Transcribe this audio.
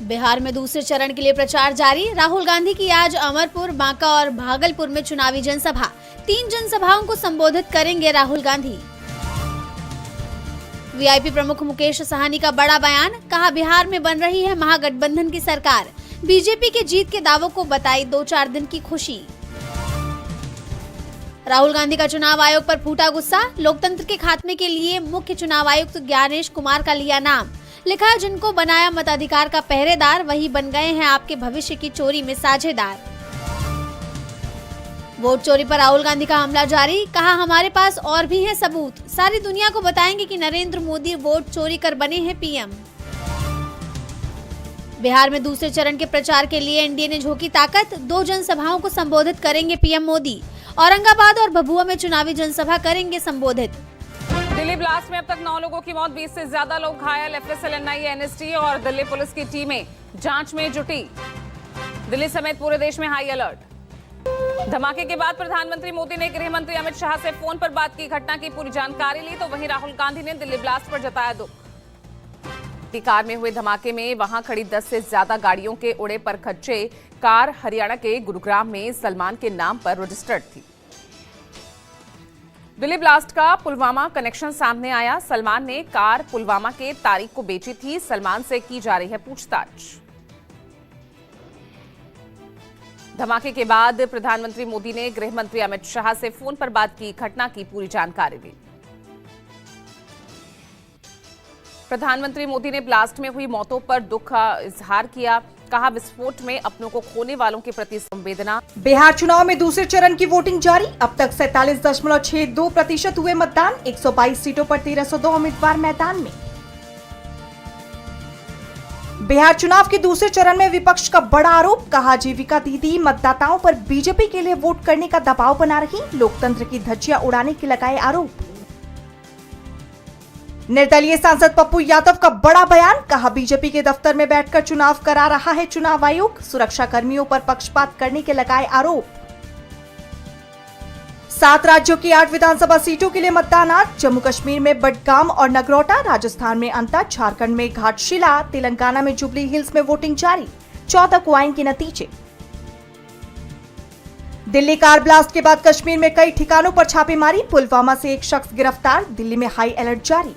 बिहार में दूसरे चरण के लिए प्रचार जारी। राहुल गांधी की आज अमरपुर, बांका और भागलपुर में चुनावी जनसभा। 3 जनसभाओं को संबोधित करेंगे राहुल गांधी। वीआईपी प्रमुख मुकेश साहनी का बड़ा बयान, कहा बिहार में बन रही है महागठबंधन की सरकार। बीजेपी के जीत के दावों को बताई 2-4 दिन की खुशी। राहुल गांधी का चुनाव आयोग पर फूटा गुस्सा। लोकतंत्र के खात्मे के लिए मुख्य चुनाव आयुक्त ज्ञानेश कुमार का लिया नाम। लिखा है, जिनको बनाया मताधिकार का पहरेदार, वही बन गए हैं आपके भविष्य की चोरी में साझेदार। वोट चोरी पर राहुल गांधी का हमला जारी। कहा, हमारे पास और भी हैं सबूत। सारी दुनिया को बताएंगे कि नरेंद्र मोदी वोट चोरी कर बने हैं पीएम। बिहार में दूसरे चरण के प्रचार के लिए एनडीए ने झोंकी ताकत। 2 जनसभाओं को संबोधित करेंगे पीएम मोदी। औरंगाबाद और भभुआ में चुनावी जनसभा करेंगे संबोधित। दिल्ली ब्लास्ट में अब तक 9 लोगों की मौत, 20 से ज्यादा लोग घायल। एफएसएल, एनआईए, एनएसटी और दिल्ली पुलिस की टीमें जांच में जुटी। दिल्ली समेत पूरे देश में हाई अलर्ट। धमाके के बाद प्रधानमंत्री मोदी ने गृह मंत्री अमित शाह से फोन पर बात की। घटना की पूरी जानकारी ली, तो वहीं राहुल गांधी ने दिल्ली ब्लास्ट पर जताया दुख। कार में हुए धमाके में वहां खड़ी 10 से ज्यादा गाड़ियों के उड़े पर खच्चे। कार हरियाणा के गुरुग्राम में सलमान के नाम पर रजिस्टर्ड थी। दिल्ली ब्लास्ट का पुलवामा कनेक्शन सामने आया। सलमान ने कार पुलवामा के तारिक को बेची थी। सलमान से की जा रही है पूछताछ। धमाके के बाद प्रधानमंत्री मोदी ने गृह मंत्री अमित शाह से फोन पर बात की। घटना की पूरी जानकारी ली। प्रधानमंत्री मोदी ने ब्लास्ट में हुई मौतों पर दुख का इजहार किया। कहा, विस्फोट में अपनों को खोने वालों के प्रति संवेदना। बिहार चुनाव में दूसरे चरण की वोटिंग जारी। अब तक 47.62% हुए मतदान। 122 सीटों पर 1302 उम्मीदवार मैदान में। बिहार चुनाव के दूसरे चरण में विपक्ष का बड़ा आरोप। कहा, जीविका दीदी मतदाताओं पर बीजेपी के लिए वोट करने का दबाव बना रही। लोकतंत्र की धज्जियां उड़ाने के लगाए आरोप। निर्दलीय सांसद पप्पू यादव का बड़ा बयान। कहा, बीजेपी के दफ्तर में बैठकर चुनाव करा रहा है चुनाव आयोग। सुरक्षा कर्मियों पर पक्षपात करने के लगाए आरोप। 7 राज्यों की 8 विधानसभा सीटों के लिए मतदान आज। जम्मू कश्मीर में बडगाम और नगरोटा, राजस्थान में अंता, झारखंड में घाटशिला, तेलंगाना में जुबली हिल्स में वोटिंग जारी। 14 को आएंगे नतीजे। दिल्ली कार ब्लास्ट के बाद कश्मीर में कई ठिकानों पर छापेमारी। पुलवामा से एक शख्स गिरफ्तार। दिल्ली में हाई अलर्ट जारी।